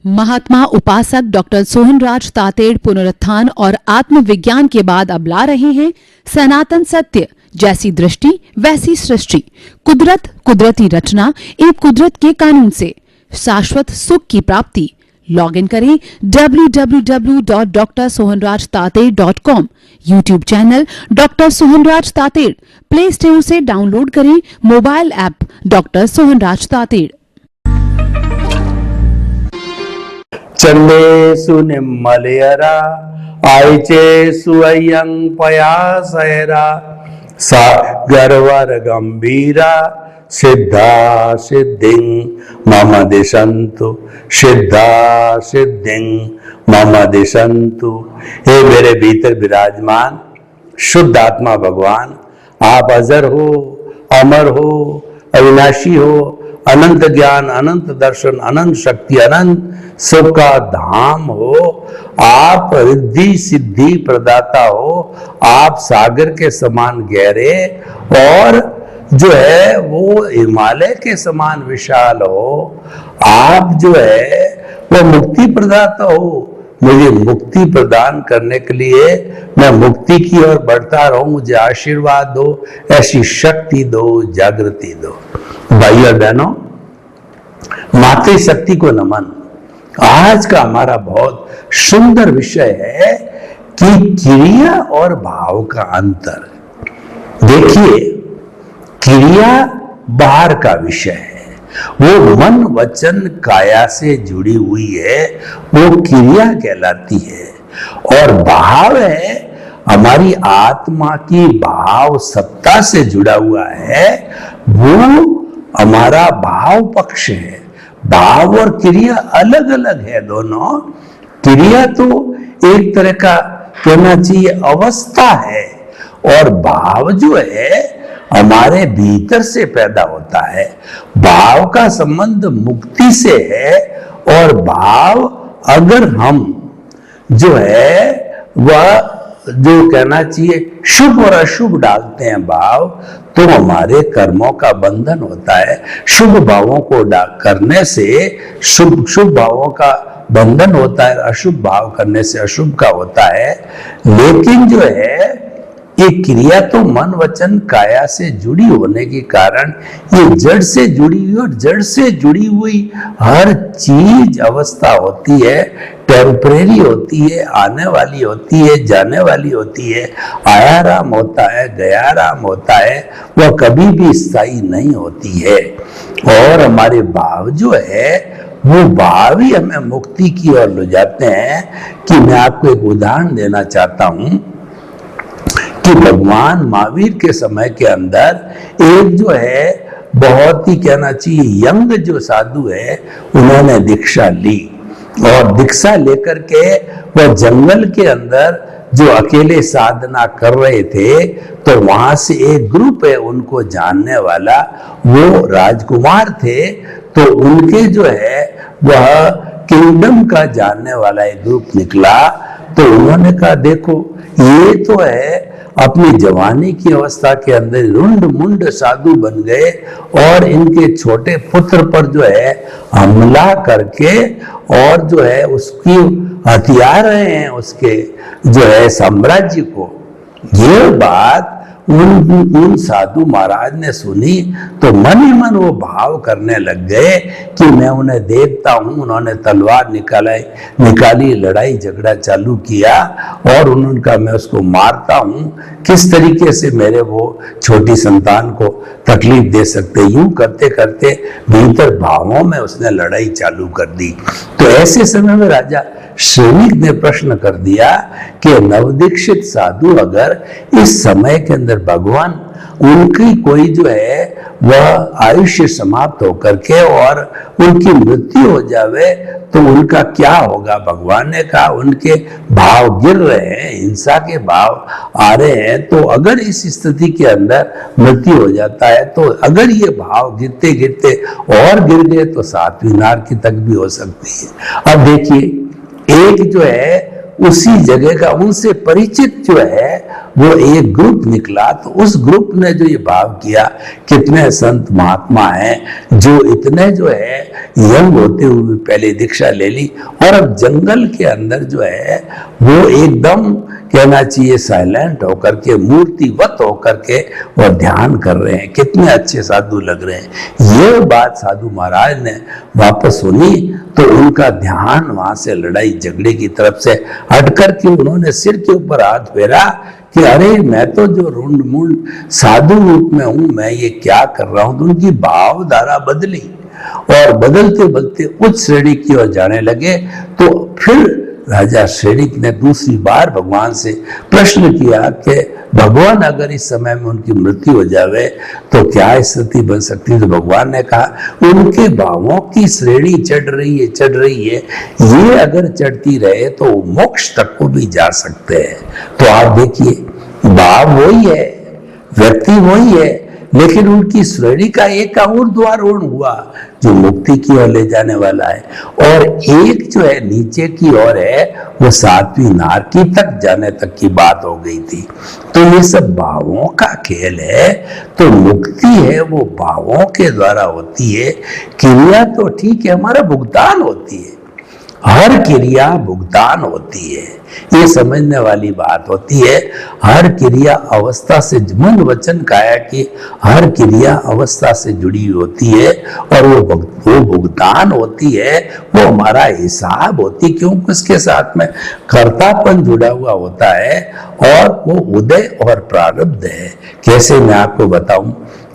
महात्मा उपासक डॉक्टर सोहनराज तातेड़ पुनरुत्थान और आत्मविज्ञान के बाद अब ला रहे हैं सनातन सत्य, जैसी दृष्टि वैसी सृष्टि, कुदरत, कुदरती रचना एवं कुदरत के कानून से शाश्वत सुख की प्राप्ति। लॉगिन करें www.drsohanrajtated.com, YouTube channel doctor Sohanraj Tated, play store से डाउनलोड करें mobile app doctor Sohanraj Tated. चंदेसु निम्मलयरा आयचेसु अयं पयासयरा सा गर्वर गंभीरा सिद्धा सिद्धिं मम दिशन्तु, सिद्धा सिद्धिं मम दिशन्तु। हे मेरे भीतर विराजमान शुद्ध आत्मा भगवान, आप अजर हो, अमर हो, अविनाशी हो, अनंत ज्ञान, अनंत दर्शन, अनंत शक्ति, अनंत सुख का धाम हो। आप रिद्धि सिद्धि प्रदाता हो, आप सागर के समान गहरे और जो है वो हिमालय के समान विशाल हो। आप जो है वो मुक्ति प्रदाता हो। मुझे मुक्ति प्रदान करने के लिए मैं मुक्ति की ओर बढ़ता रहूं, मुझे आशीर्वाद दो, ऐसी शक्ति दो, जागृति दो। भाई और बहनों, मातृशक्ति को नमन। आज का हमारा बहुत सुंदर विषय है कि क्रिया और भाव का अंतर। देखिए, क्रिया बाहर का विषय है, वो मन वचन काया से जुड़ी हुई है, वो क्रिया कहलाती है। और भाव है हमारी आत्मा की भाव सत्ता से जुड़ा हुआ है, वो हमारा भाव पक्ष है। भाव और क्रिया अलग अलग है दोनों। क्रिया तो एक तरह का कहना चाहिए अवस्था है, और भाव जो है हमारे भीतर से पैदा होता है। भाव का संबंध मुक्ति से है, और भाव अगर हम जो है वह जो कहना चाहिए शुभ और अशुभ डालते हैं भाव, तो हमारे कर्मों का बंधन होता है। शुभ भावों को करने से शुभ भावों का बंधन होता है, अशुभ भाव करने से अशुभ का होता है। लेकिन जो है ये क्रिया तो मन वचन काया से जुड़ी होने के कारण ये जड़ से जुड़ी हुई, और जड़ से जुड़ी हुई हर चीज अवस्था होती है, टेम्परेरी होती है, आने वाली होती है, जाने वाली होती है। आया राम होता है, गया राम होता है, वह कभी भी स्थायी नहीं होती है। और हमारे भाव जो है वो भाव ही हमें मुक्ति की ओर ले जाते हैं। कि मैं आपको एक उदाहरण देना चाहता हूं कि भगवान महावीर के समय के अंदर एक जो है बहुत ही कहना चाहिए यंग जो साधु है, उन्होंने दीक्षा ली, और दीक्षा लेकर के वह जंगल के अंदर जो अकेले साधना कर रहे थे, तो वहां से एक ग्रुप है उनको जानने वाला, वो राजकुमार थे, तो उनके जो है वह किंगडम का जानने वाला एक ग्रुप निकला। तो उन्होंने कहा, देखो ये तो है अपनी जवानी की अवस्था के अंदर रुंड मुंड साधु बन गए, और इनके छोटे पुत्र पर जो है हमला करके और जो है उसकी हथिया रहे हैं उसके जो है साम्राज्य को। ये बात उन साधु महाराज ने सुनी, तो मन ही मन वो भाव करने लग गए कि मैं उन्हें देखता हूं। उन्होंने तलवार निकाली, लड़ाई झगड़ा चालू किया, और उन्होंने कहा मैं उसको मारता हूं, किस तरीके से मेरे वो छोटी संतान को तकलीफ दे सकते। यूं करते करते भीतर भावों में उसने लड़ाई चालू कर दी। तो ऐसे समय में राजा श्रीनिक ने प्रश्न कर दिया कि नवदीक्षित साधु अगर इस समय के अंदर भगवान उनकी कोई जो है वह आयुष्य समाप्त होकर के और उनकी मृत्यु हो जावे, तो उनका क्या होगा। भगवान ने कहा उनके भाव गिर रहे हैं, हिंसा के भाव आ रहे हैं, तो अगर इस स्थिति के अंदर मृत्यु हो जाता है, तो अगर ये भाव गिरते गिरते और गिर गए तो सातवीं नारकी तक भी हो सकती है। अब देखिए, एक जो है उसी जगह का उनसे परिचित जो है वो एक ग्रुप निकला, तो उस ग्रुप ने जो ये भाव किया, कितने संत महात्मा हैं जो इतने जो है यंग होते हुए पहले दीक्षा ले ली और अब जंगल के अंदर जो है वो एकदम कहना चाहिए साइलेंट होकर के, मूर्तिवत होकर के और ध्यान कर रहे हैं। कितने अच्छे साधु लग रहे हैं। ये बात साधु महाराज ने वापस सुनी तो उनका ध्यान वहां से लड़ाई झगड़े की तरफ से हट करके उन्होंने सिर के ऊपर हाथ फेरा कि अरे मैं तो जो रुंड मुंड साधु रूप में हूं, मैं ये क्या कर रहा हूं। तो उनकी भावधारा बदली और बदलते बदलते उच्च श्रेणी की ओर जाने लगे। तो फिर राजा श्रेणिक ने दूसरी बार भगवान से प्रश्न किया कि भगवान अगर इस समय में उनकी मृत्यु हो जावे तो क्या स्थिति बन सकती है। तो भगवान ने कहा उनके भावों की श्रेणी चढ़ रही है, ये अगर चढ़ती रहे तो मोक्ष तक को भी जा सकते हैं। तो आप देखिए भाव वही है, व्यक्ति वही है, लेकिन उनकी श्रेणी का एक और द्वारोहण हुआ जो मुक्ति की ओर ले जाने वाला है, और एक जो है नीचे की ओर है वो सातवीं नारकी तक जाने तक की बात हो गई थी। तो ये सब भावों का खेल है। तो मुक्ति है वो भावों के द्वारा होती है। क्रिया तो ठीक है, हमारा भुगतान होती है, हर क्रिया भुगतान होती है, ये समझने वाली बात होती है। हर क्रिया अवस्था से, मन वचन काया की हर क्रिया अवस्था से जुड़ी होती है और वो भुगतान होती है, वो हमारा हिसाब होती है, क्योंकि उसके साथ में कर्तापन जुड़ा हुआ होता है और वो उदय और प्रारब्ध है। कैसे मैं आपको बताऊं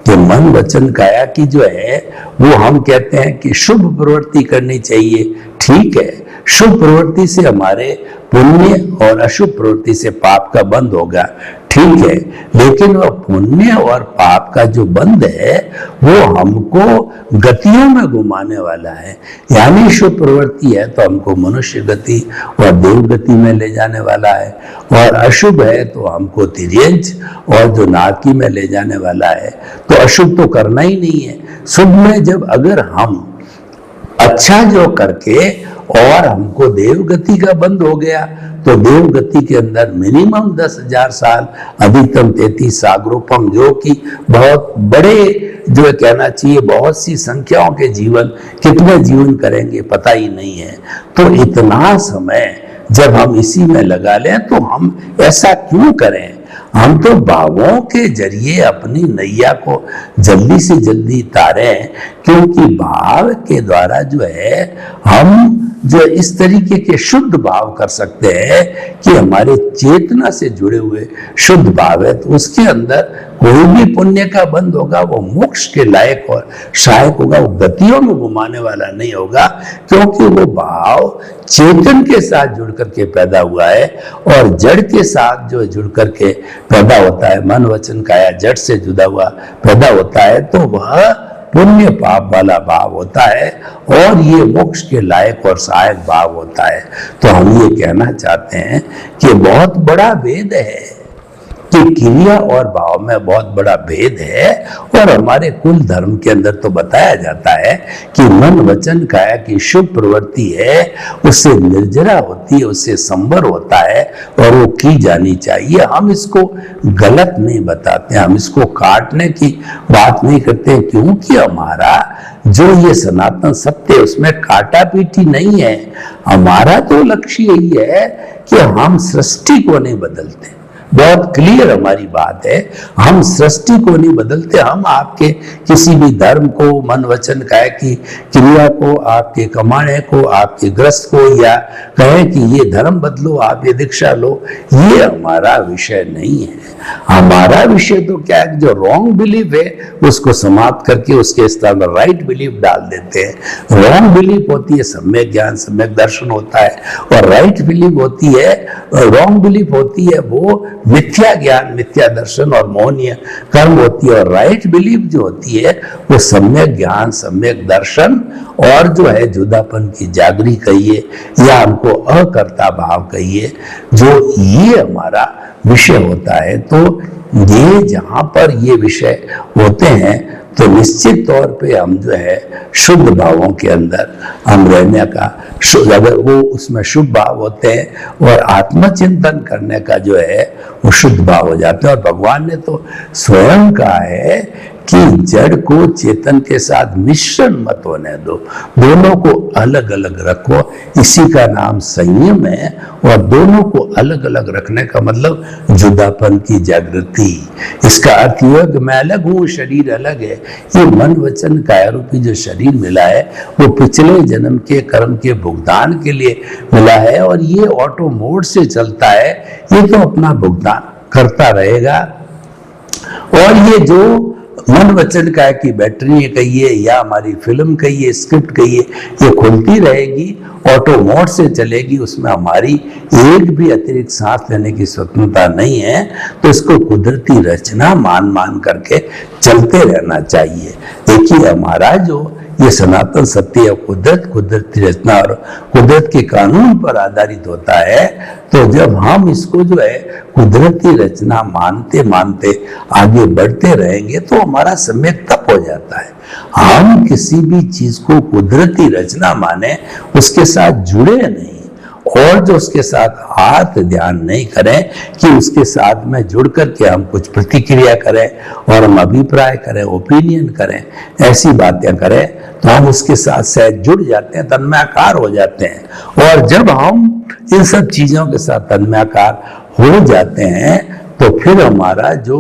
कि मन वचन काया की जो है वो हम कहते हैं कि शुभ प्रवृत्ति करनी चाहिए, ठीक है, शुभ प्रवृत्ति से हमारे पुण्य और अशुभ प्रवृत्ति से पाप का बंध होगा, ठीक है, लेकिन वह पुण्य और पाप का जो बंध है वो हमको गतियों में घुमाने वाला है। यानी शुभ प्रवृत्ति है तो हमको मनुष्य गति और देव गति में ले जाने वाला है, और अशुभ है तो हमको तिर्यंच और जो नारकी में ले जाने वाला है। तो अशुभ तो करना ही नहीं है। शुभ में जब अगर हम अच्छा जो करके और हमको देव गति का बंद हो गया तो देव गति के अंदर मिनिमम 10,000 साल, अधिकतम 33 सागरोपम, जो कि बहुत बड़े जो है कहना चाहिए बहुत सी संख्याओं के जीवन, कितने जीवन करेंगे पता ही नहीं है। तो इतना समय जब हम इसी में लगा लें तो हम ऐसा क्यों करें। हम तो भावों के जरिए अपनी नैया को जल्दी से जल्दी तारें, क्योंकि भाव के द्वारा जो है हम जो इस तरीके के शुद्ध भाव कर सकते हैं कि हमारे चेतना से जुड़े हुए शुद्ध भाव है, तो उसके अंदर कोई भी पुण्य का बंध होगा वो मोक्ष के लायक और सहायक होगा, वो गतियों में घुमाने वाला नहीं होगा, क्योंकि वो भाव चेतन के साथ जुड़ करके पैदा हुआ है और जड़ के साथ जो जुड़ करके पैदा होता है। मन वचन काया जड़ से जुड़ा हुआ पैदा होता है, तो वह पुण्य पाप वाला भाव होता है और ये मोक्ष के लायक और सहायक भाव होता है। तो हम ये कहना चाहते हैं कि बहुत बड़ा भेद है कि क्रिया और भाव में बहुत बड़ा भेद है, और हमारे कुल धर्म के अंदर तो बताया जाता है कि मन वचन काया की शुभ प्रवृत्ति है उससे निर्जरा होती है, उससे संवर होता है और वो की जानी चाहिए। हम इसको गलत नहीं बताते, हम इसको काटने की बात नहीं करते, क्योंकि हमारा जो ये सनातन सत्य उसमें काटा पीटी नहीं है। हमारा तो लक्ष्य यही है कि हम सृष्टि को नहीं बदलते, बहुत क्लियर हमारी बात है, हम सृष्टि को नहीं बदलते। हम आपके किसी भी धर्म को, मन वचन काया की क्रिया को, आपके कमाने को, आपके ग्रस्त को, या कहें कि ये धर्म बदलो, आप ये दीक्षा लो, ये हमारा विषय नहीं है। हमारा विषय तो क्या है, जो रॉन्ग बिलीफ है उसको समाप्त करके उसके स्थान पर राइट बिलीफ डाल देते हैं। रॉन्ग बिलीफ होती है सम्यक ज्ञान, सम्यक दर्शन होता है, और राइट बिलीफ होती है, रॉन्ग बिलीफ होती है वो मिथ्या ज्ञान, मिथ्या दर्शन और मोहनीय कर्म होती है, और राइट बिलीफ जो होती है वो सम्यक ज्ञान, सम्यक दर्शन और जो है जुदापन की जागृति कहिए या हमको अकर्ता भाव कहिए, जो ये हमारा विषय होता है। तो ये जहां पर ये विषय होते हैं तो निश्चित तौर पे हम जो है शुद्ध भावों के अंदर हम रहने का, अगर वो उसमें शुभ भाव होते हैं और आत्मचिंतन करने का जो है वो शुद्ध भाव हो जाते हैं। और भगवान ने तो स्वयं कहा है कि जड़ को चेतन के साथ मिश्रण मत होने दो, दोनों को अलग अलग रखो। इसी का नाम संयम है। और दोनों को अलग अलग रखने का मतलब जुदापन की जागृति। इसका अर्थ यह है कि मैं अलग हूं, शरीर अलग है। ये मन वचन काया रूपी जो शरीर मिला है वो पिछले जन्म के कर्म के भुगतान के लिए मिला है, और ये ऑटो मोड से चलता है। ये तो अपना भुगतान करता रहेगा। और ये जो मन वचन का की बैटरी कहिए या हमारी फिल्म कहिए, स्क्रिप्ट कहिए, ये खुलती रहेगी, ऑटो मोड से चलेगी। उसमें हमारी एक भी अतिरिक्त सांस लेने की स्वतंत्रता नहीं है। तो इसको कुदरती रचना मान करके चलते रहना चाहिए। देखिए, हमारा जो ये सनातन सत्य है, कुदरती रचना और कुदरत के कानून पर आधारित होता है। तो जब हम इसको जो है कुदरती रचना मानते मानते आगे बढ़ते रहेंगे तो हमारा सम्यक तप हो जाता है। हम किसी भी चीज को कुदरती रचना माने, उसके साथ जुड़े नहीं, और जो उसके साथ हाथ ध्यान नहीं करें कि उसके साथ में जुड़ करके हम कुछ प्रतिक्रिया करें और हम अभिप्राय करें, ओपिनियन करें, ऐसी बातें करें, तो हम उसके साथ सहज जुड़ जाते हैं, तन्मयाकार हो जाते हैं। और जब हम इन सब चीजों के साथ तन्मयाकार हो जाते हैं तो फिर हमारा जो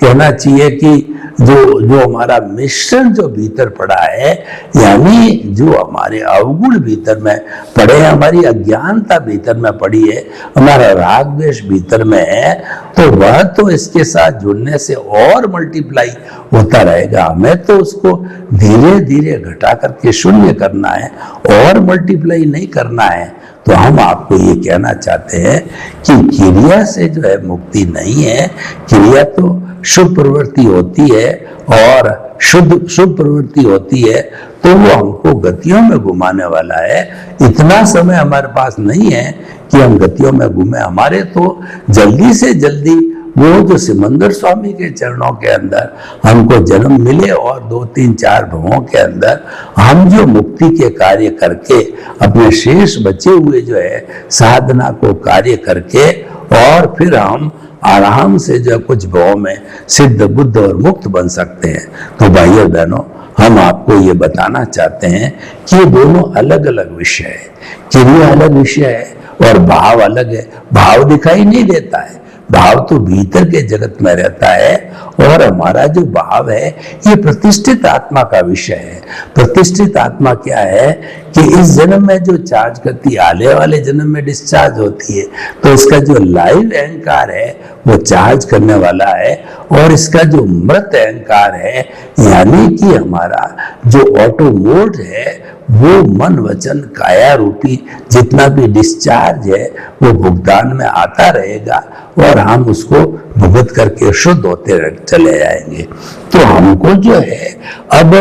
कहना चाहिए कि जो हमारा मिश्रण जो भीतर पड़ा है, यानी जो हमारे अवगुण भीतर में पड़े हैं, हमारी अज्ञानता भीतर में पड़ी है, हमारा राग द्वेष भीतर में है, तो वह तो इसके साथ जुड़ने से और मल्टीप्लाई होता रहेगा। हमें तो उसको धीरे धीरे घटा करके शून्य करना है और मल्टीप्लाई नहीं करना है। तो हम आपको ये कहना चाहते हैं कि क्रिया से जो है मुक्ति नहीं है। क्रिया तो शुभ प्रवृत्ति होती है, और शुभ प्रवृत्ति होती है तो वो हमको गतियों में घुमाने वाला है। इतना समय हमारे पास नहीं है कि हम गतियों में घूमे। हमारे तो जल्दी से जल्दी वो जो सिमंदर स्वामी के चरणों के अंदर हमको जन्म मिले, और 2 3 4 भवों के अंदर हम जो मुक्ति के कार्य करके अपने शेष बचे हुए जो है साधना को कार्य करके, और फिर हम आराम से जो कुछ भाव में सिद्ध बुद्ध और मुक्त बन सकते हैं। तो भाइयों बहनों, हम आपको ये बताना चाहते हैं कि ये दोनों अलग अलग विषय है। क्रिया अलग विषय है और भाव अलग है। भाव दिखाई नहीं देता है, भाव तो भीतर के जगत में रहता है। और हमारा जो भाव है ये प्रतिष्ठित आत्मा का विषय है। प्रतिष्ठित आत्मा क्या है कि इस जन्म में जो चार्ज करती है, आने वाले जन्म में डिस्चार्ज होती है। तो इसका जो लाइव अहंकार है वो चार्ज करने वाला है, और इसका जो मृत अहंकार है, यानी कि हमारा जो ऑटो मोड है, वो मन वचन काया रूपी जितना भी डिस्चार्ज है वो भुगतान में आता रहेगा, और हम उसको भुगत करके शुद्ध होते चले जाएंगे। तो हमको जो है अब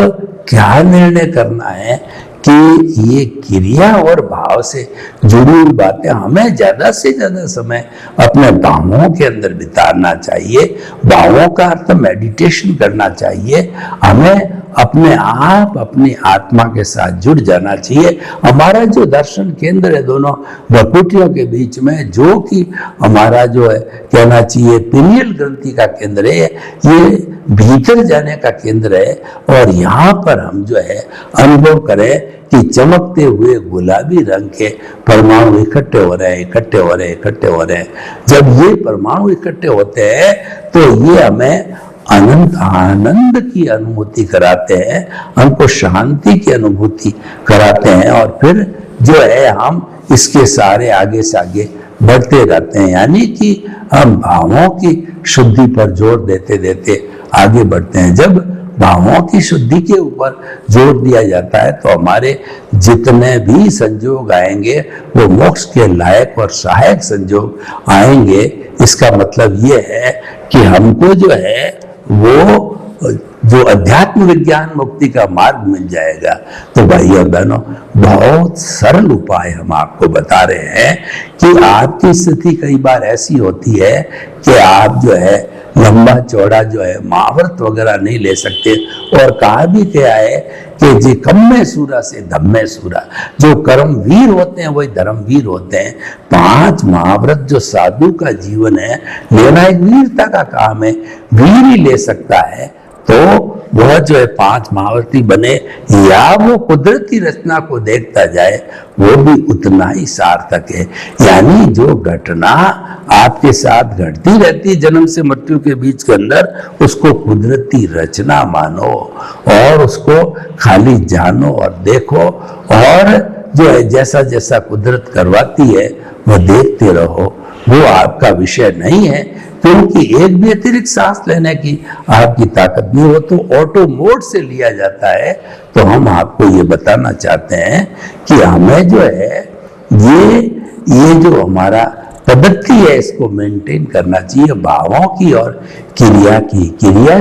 क्या निर्णय करना है कि ये क्रिया और भाव से जुड़ी हुई बातें हमें ज्यादा से ज्यादा समय अपने भावों के अंदर बिताना चाहिए। भावों का अर्थ मेडिटेशन करना चाहिए। हमें अपने आप अपनी आत्मा के साथ जुड़ जाना चाहिए। हमारा जो दर्शन केंद्र है दोनों भ्रुकुटियों के बीच में, जो कि हमारा जो है कहना चाहिए पिनियल ग्रंथि का केंद्र है, ये भीतर जाने का केंद्र है। और यहाँ पर हम जो है अनुभव करें कि चमकते हुए गुलाबी रंग के परमाणु इकट्ठे हो रहे हैं, इकट्ठे हो रहे हैं, इकट्ठे हो रहे हैं। जब ये परमाणु इकट्ठे होते हैं तो ये हमें अनंत आनंद की अनुभूति कराते हैं, हमको शांति की अनुभूति कराते हैं, और फिर जो है हम इसके सारे आगे से आगे बढ़ते रहते हैं। यानी कि हम भावों की शुद्धि पर जोर देते देते आगे बढ़ते हैं। जब भावों की शुद्धि के ऊपर जोर दिया जाता है तो हमारे जितने भी संयोग आएंगे वो मोक्ष के लायक और सहायक संयोग आएंगे। इसका मतलब ये है कि हमको जो है वो जो अध्यात्म विज्ञान मुक्ति का मार्ग मिल जाएगा। तो भाई और बहनों, बहुत सरल उपाय हम आपको बता रहे हैं कि आपकी स्थिति कई बार ऐसी होती है कि आप जो है लंबा चौड़ा जो है महाव्रत वगैरह नहीं ले सकते। और कहा भी क्या है कि जी कम्मे सूरा से धम्मे सूरा, जो कर्मवीर होते हैं वही धर्मवीर होते हैं। 5 महाव्रत जो साधु का जीवन है, लेना एक वीरता का काम है, वीर ही ले सकता है। तो वह जो है 5 महाव्रती बने या वो कुदरती रचना को देखता जाए, वो भी उतना ही सार्थक है। यानी जो घटना आपके साथ घटती रहती है जन्म से मृत्यु के बीच के अंदर, उसको कुदरती रचना मानो और उसको खाली जानो और देखो, और जो है जैसा जैसा कुदरत करवाती है वो देखते रहो। वो आपका विषय नहीं है, क्योंकि एक भी अतिरिक्त सांस लेने की आपकी ताकत नहीं हो तो ऑटो मोड से लिया जाता है। तो हम आपको ये बताना चाहते हैं कि हमें जो है ये जो हमारा पद्धति है इसको मेंटेन करना चाहिए, भावों की और क्रिया की। क्रिया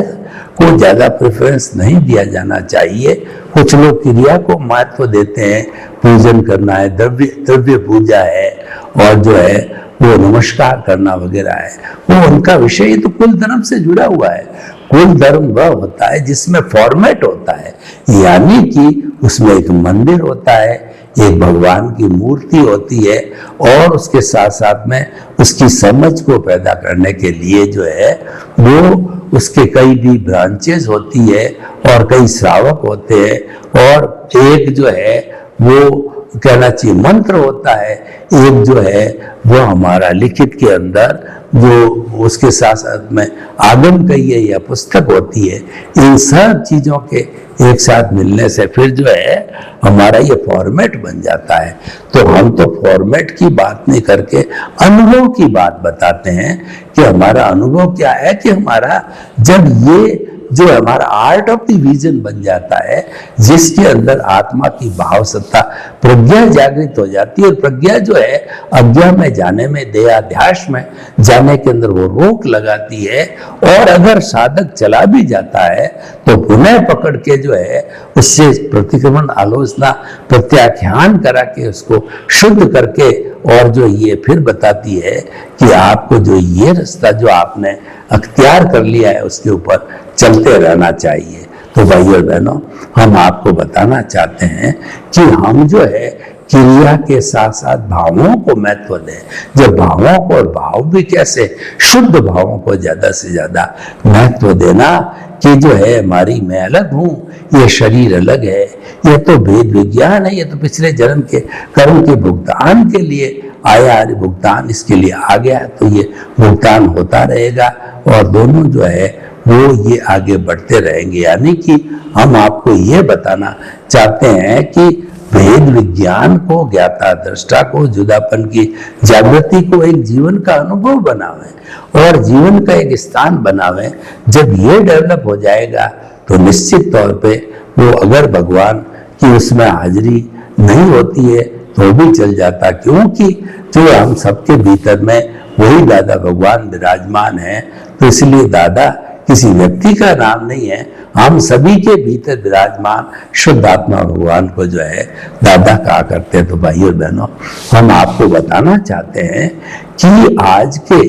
को ज्यादा प्रेफरेंस नहीं दिया जाना चाहिए। कुछ लोग क्रिया को महत्व देते हैं, पूजन करना है, द्रव्य पूजा है और जो है वो नमस्कार करना वगैरह है, वो उनका विषय। तो कुल धर्म से जुड़ा हुआ है। कुल धर्म वह होता है जिसमें फॉर्मेट होता है, यानी कि उसमें एक मंदिर होता है, एक भगवान की मूर्ति होती है और उसके साथ साथ में उसकी समझ को पैदा करने के लिए जो है वो उसके कई भी ब्रांचेस होती है और कई श्रावक होते हैं और एक जो है वो कहना चाहिए मंत्र होता है, एक जो है वो हमारा लिखित के अंदर जो उसके साथ साथ में आगम कहिए या पुस्तक होती है। इन सब चीजों के एक साथ मिलने से फिर जो है हमारा ये फॉर्मेट बन जाता है। तो हम तो फॉर्मेट की बात नहीं करके अनुभव की बात बताते हैं कि हमारा अनुभव क्या है, कि हमारा जब ये जो हमारा आर्ट ऑफ द विजन बन जाता है, जिसके अंदर आत्मा की भाव सत्ता प्रज्ञा जागृत हो जाती है। और प्रज्ञा जो है अज्ञा में जाने में, देहाध्यास में जाने के अंदर वो रोक लगाती है। और अगर साधक चला भी जाता है तो पुनः पकड़ के जो है उससे प्रतिक्रमण, आलोचना, प्रत्याख्यान करा के उसको शुद्ध करके और जो ये फिर बताती है कि आपको जो ये रास्ता जो आपने अख्तियार कर लिया है उसके ऊपर चलते रहना चाहिए। तो भाइयों और बहनों, हम आपको बताना चाहते हैं कि हम जो है क्रिया के साथ साथ भावों को महत्व दें। जब भावों को, और भाव भी कैसे, शुद्ध भावों को ज्यादा से ज्यादा महत्व देना कि जो है हमारी मैं अलग हूं, ये शरीर अलग है, ये तो भेद विज्ञान है, ये तो पिछले जन्म के कर्म के भुगतान के लिए आया, भुगतान इसके लिए आ गया, तो ये भुगतान होता रहेगा और दोनों जो है वो ये आगे बढ़ते रहेंगे। यानी कि हम आपको ये बताना चाहते हैं कि भेद विज्ञान को, ज्ञाता दृष्टा को, जुदापन की जागृति को एक जीवन का अनुभव बनावें और जीवन का एक स्थान बनावें। जब ये डेवलप हो जाएगा तो निश्चित तौर पे वो, अगर भगवान की उसमें हाजिरी नहीं होती है तो भी चल जाता, क्योंकि जो हम सबके भीतर में वही दादा भगवान विराजमान है। तो इसलिए दादा किसी व्यक्ति का नाम नहीं है, हम सभी के भीतर विराजमान शुद्ध आत्मा भगवान को जो है दादा कहा करते हैं। तो भाइयों और बहनों, हम आपको बताना चाहते हैं कि आज के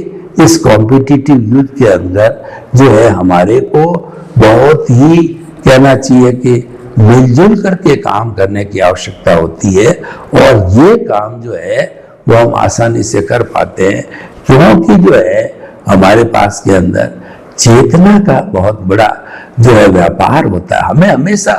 इस कॉम्पिटिटिव युग के अंदर जो है हमारे को बहुत ही कहना चाहिए कि मिलजुल करके काम करने की आवश्यकता होती है और ये काम जो है वो हम आसानी से कर पाते हैं, क्योंकि जो है हमारे पास के अंदर चेतना का बहुत बड़ा जो है व्यापार होता है। हमें हमेशा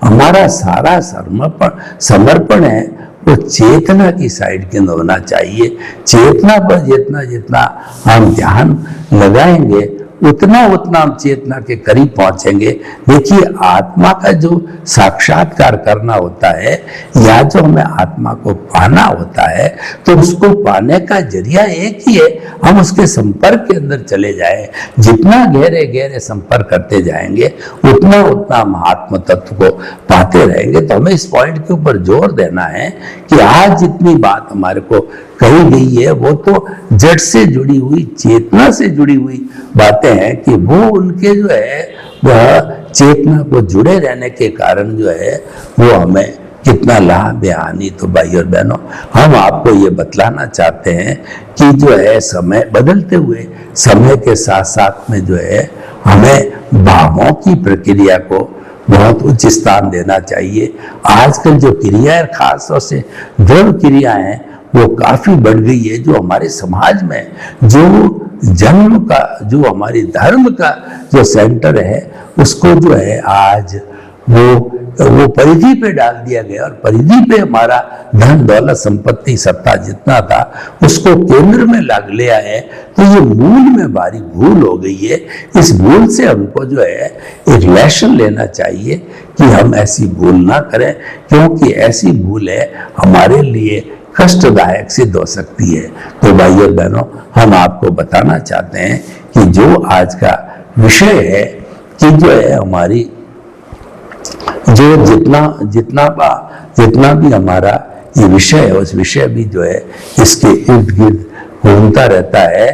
हमारा सारा समर्पण है वो चेतना की साइड के अंदर होना चाहिए। चेतना पर जितना जितना हम ध्यान लगाएंगे उतना हम चेतना के करीब पहुंचेंगे। देखिए, आत्मा का जो साक्षात्कार करना होता है या जो हमें आत्मा को पाना होता है, तो उसको पाने का जरिया एक ही है, हम उसके संपर्क के अंदर चले जाएं। जितना गहरे गहरे संपर्क करते जाएंगे उतना हम आत्म तत्व को पाते रहेंगे। तो हमें इस पॉइंट के ऊपर जोर देना है कि आज जितनी बात हमारे को कही गई है वो तो जड़ से जुड़ी हुई, चेतना से जुड़ी हुई बातें हैं कि वो उनके जो है वह चेतना को जुड़े रहने के कारण जो है वो हमें कितना लाभ है हानि। तो भाई और बहनों, हम आपको ये बतलाना चाहते हैं कि जो है समय बदलते हुए समय के साथ साथ में जो है हमें भावों की प्रक्रिया को बहुत उच्च स्थान देना चाहिए। आजकल जो क्रिया है, खास तौर से दृढ़ क्रियाएं हैं, वो काफी बढ़ गई है। जो हमारे समाज में जो जन्म का, जो हमारी धर्म का जो सेंटर है, उसको जो है आज वो परिधि पे डाल दिया गया, और परिधि पे हमारा धन दौलत संपत्ति सत्ता जितना था उसको केंद्र में लाग लिया है। तो ये मूल में भारी भूल हो गई है। इस भूल से हमको जो है एक लेसन लेना चाहिए कि हम ऐसी भूल ना करें, क्योंकि ऐसी भूलें हमारे लिए कष्टदायक सिद्ध हो सकती है। तो भाइयों और बहनों, हम आपको बताना चाहते हैं कि जो आज का विषय है कि जो है हमारी जो जितना भी हमारा ये विषय है, उस विषय भी जो है इसके इर्द गिर्द घूमता रहता है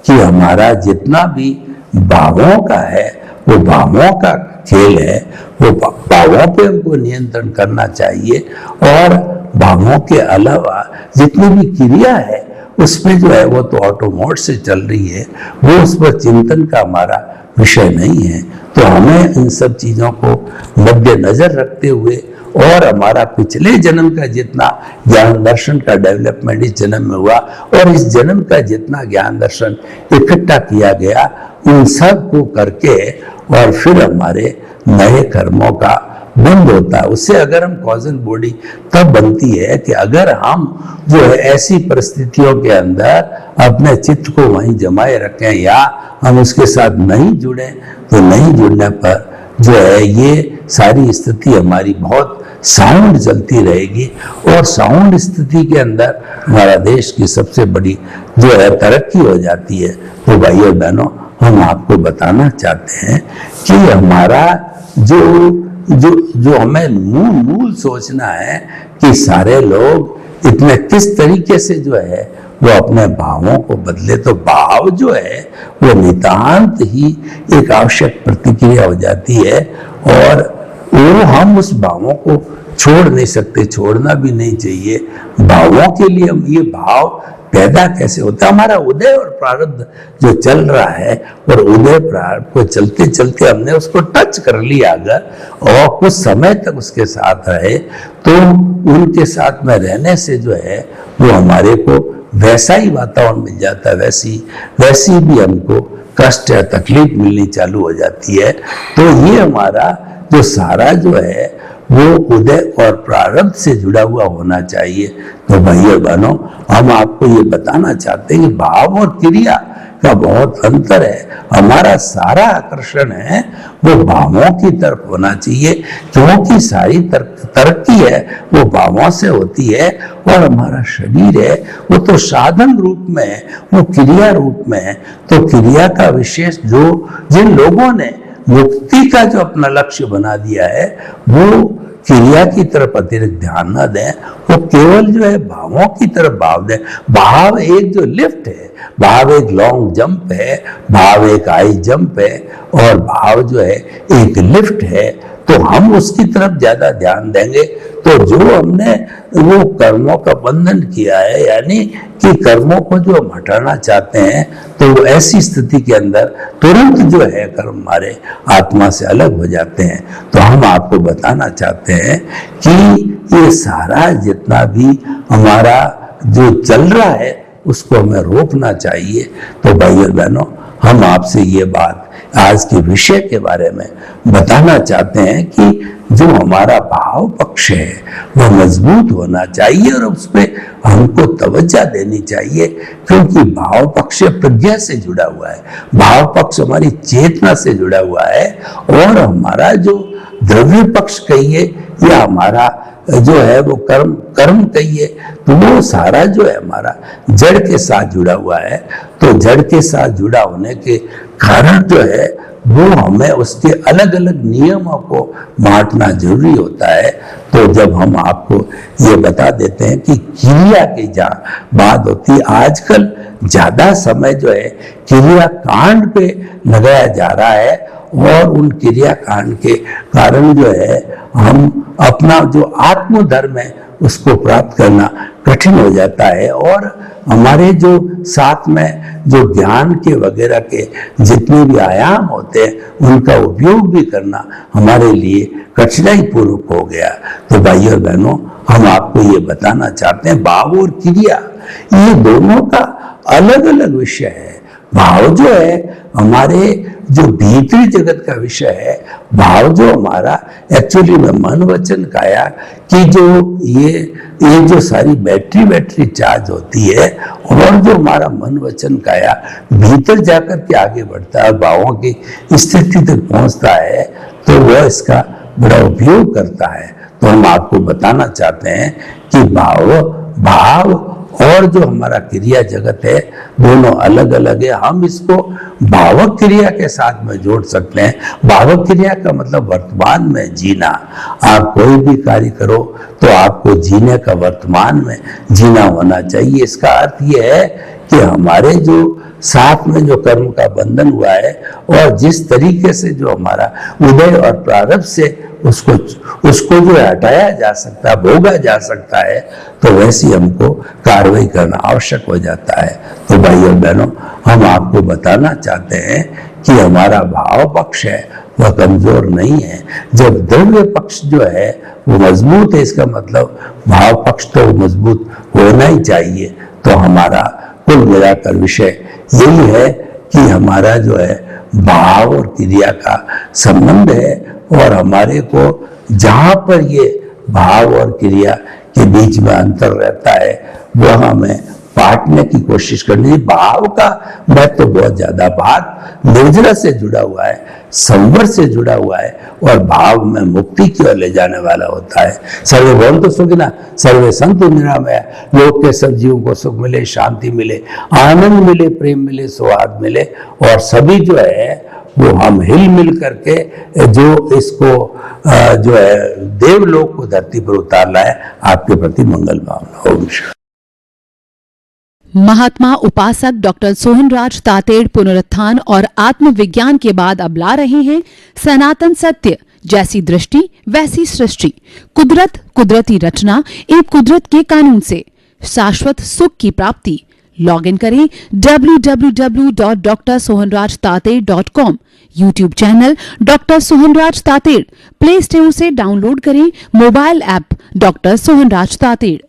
कि हमारा जितना भी भावों का है वो भावों का खेल है। वो भावों पे हमको नियंत्रण करना चाहिए, और भावों के अलावा जितनी भी क्रिया है उसमें जो है वो तो ऑटो मोड से चल रही है, वो उस पर चिंतन का हमारा विषय नहीं है। तो हमें इन सब चीजों को मद्देनजर रखते हुए, और हमारा पिछले जन्म का जितना ज्ञान दर्शन का डेवलपमेंट इस जन्म में हुआ, और इस जन्म का जितना ज्ञान दर्शन इकट्ठा किया गया, उन सब को करके और फिर हमारे नए कर्मों का बंद होता है। उससे अगर हम कॉजल बॉडी तब बनती है कि अगर हम जो है ऐसी परिस्थितियों के अंदर अपने चित्त को वहीं जमाए रखें, या हम उसके साथ नहीं जुड़े, तो नहीं जुड़ने पर जो है ये सारी स्थिति हमारी बहुत साउंड चलती रहेगी, और साउंड स्थिति के अंदर हमारा देश की सबसे बड़ी जो है तरक्की हो जाती है। तो भाइयों बहनों, हम आपको बताना चाहते हैं कि हमारा जो हमें मूल सोचना है कि सारे लोग इतने किस तरीके से जो है वो अपने भावों को बदले। तो भाव जो है वो नितांत ही एक आवश्यक प्रतिक्रिया हो जाती है, और वो हम उस भावों को छोड़ नहीं सकते, छोड़ना भी नहीं चाहिए। भावों के लिए हम ये भाव पैदा कैसे होता है, हमारा उदय और प्रारब्ध जो चल रहा है, और उदय प्रारब्ध को चलते चलते हमने उसको टच कर लिया अगर, और कुछ समय तक उसके साथ रहे, तो उनके साथ में रहने से जो है वो हमारे को वैसा ही वातावरण मिल जाता है, वैसी भी हमको कष्ट या तकलीफ मिलनी चालू हो जाती है। तो ये हमारा जो सारा जो है वो उदय और प्रारब्ध से जुड़ा हुआ होना चाहिए। तो भाइयों बहनों, हम आपको ये बताना चाहते हैं कि भाव और क्रिया का बहुत अंतर है। हमारा सारा आकर्षण है वो भावों की तरफ होना चाहिए, क्योंकि सारी तरक्की है वो भावों से होती है, और हमारा शरीर है वो तो साधन रूप में है, वो क्रिया रूप में है। तो क्रिया का विशेष जो जिन लोगों ने मुक्ति का जो अपना लक्ष्य बना दिया है, वो क्रिया की तरफ अतिरिक्त ध्यान न दें, वो केवल जो है भावों की तरफ भाव दें। भाव एक जो लिफ्ट है, भाव एक लॉन्ग जंप है, भाव एक हाई जंप है, और भाव जो है एक लिफ्ट है। तो हम उसकी तरफ ज्यादा ध्यान देंगे, तो जो हमने वो कर्मों का बंधन किया है, यानी कि कर्मों को जो हम हटाना चाहते हैं, तो वो ऐसी स्थिति के अंदर तुरंत जो है कर्म हमारे आत्मा से अलग हो जाते हैं। तो हम आपको बताना चाहते हैं कि ये सारा जितना भी हमारा जो चल रहा है उसको हमें रोकना चाहिए। तो भाइयों बहनों, हम आपसे ये बात आज के विषय के बारे में बताना चाहते हैं कि जो हमारा भाव पक्ष है वह मजबूत होना चाहिए, और उस पर हमको तवज्जो देनी चाहिए, क्योंकि भाव पक्ष प्रज्ञा से जुड़ा हुआ है, भाव पक्ष हमारी चेतना से जुड़ा हुआ है, और हमारा जो द्रव्य पक्ष कहिए या हमारा जो है वो कर्म कहिए, तो वो सारा जो है हमारा जड़ के साथ जुड़ा हुआ है। तो जड़ के साथ जुड़ा होने के कारण जो है वो हमें उसके अलग अलग नियमों को बांटना जरूरी होता है। तो जब हम आपको ये बता देते हैं कि क्रिया की जहाँ बात होती है, आजकल ज्यादा समय जो है क्रिया कांड पे लगाया जा रहा है, और उन क्रियाकांड के कारण जो है हम अपना जो आत्मधर्म है उसको प्राप्त करना कठिन हो जाता है, और हमारे जो साथ में जो ज्ञान के वगैरह के जितने भी आयाम होते हैं उनका उपयोग भी करना हमारे लिए कठिनाई पूर्वक हो गया। तो भाइयों और बहनों, हम आपको ये बताना चाहते हैं, भाव और क्रिया ये दोनों का अलग अलग विषय है। भाव जो है हमारे जो भीतरी जगत का विषय है, भाव जो हमारा एक्चुअली में मन वचन काया की जो ये जो सारी बैटरी चार्ज होती है, और जो हमारा मन वचन काया भीतर जाकर के आगे बढ़ता है, भावों की स्थिति तक पहुंचता है, तो वह इसका बड़ा उपयोग करता है। तो हम आपको बताना चाहते हैं कि भाव और जो हमारा क्रिया जगत है दोनों अलग अलग है। हम इसको भावक क्रिया के साथ में जोड़ सकते हैं। भावक क्रिया का मतलब वर्तमान में जीना। आप कोई भी कार्य करो तो आपको जीने का वर्तमान में जीना होना चाहिए। इसका अर्थ यह है कि हमारे जो साथ में जो कर्म का बंधन हुआ है, और जिस तरीके से जो हमारा उदय और प्रारब्ध से उसको जो हटाया जा सकता है, भोगा जा सकता है, तो वैसी हमको कार्रवाई करना आवश्यक हो जाता है। तो भाइयों बहनों, हम आपको बताना चाहते हैं कि हमारा भाव पक्ष है वह कमजोर नहीं है। जब द्रव्य पक्ष जो है वो मजबूत है, इसका मतलब भाव पक्ष तो मजबूत होना ही चाहिए। तो हमारा कुल मिलाकर विषय यही है कि हमारा जो है भाव और क्रिया का संबंध है, और हमारे को जहां पर ये भाव और क्रिया के बीच में अंतर रहता है वह हमें बांटने की कोशिश करनी है। भाव का महत्व तो बहुत ज्यादा, भाव निर्जरा से जुड़ा हुआ है, संवर से जुड़ा हुआ है, और भाव में मुक्ति की ओर ले जाने वाला होता है। सर्वे भवन्तु सुखिनः, सर्वे सन्तु निरामया, लोक के सब जीवों को सुख मिले, शांति मिले, आनंद मिले, प्रेम मिले, सौहार्द मिले, और सभी जो है वो हम हिल मिल करके जो इसको जो है देवलोक को धरती पर उतार लाए। आपके प्रति मंगल भावना हो। महात्मा उपासक डॉक्टर सोहनराज तातेड़ पुनरुत्थान और आत्मविज्ञान के बाद अब ला रहे हैं सनातन सत्य, जैसी दृष्टि वैसी सृष्टि, कुदरत, कुदरती रचना एवं कुदरत के कानून से शाश्वत सुख की प्राप्ति। लॉग इन करें www.drsohanrajtated.com, YouTube channel doctor Sohanraj Tated, play store से डाउनलोड करें mobile app doctor Sohanraj Tated.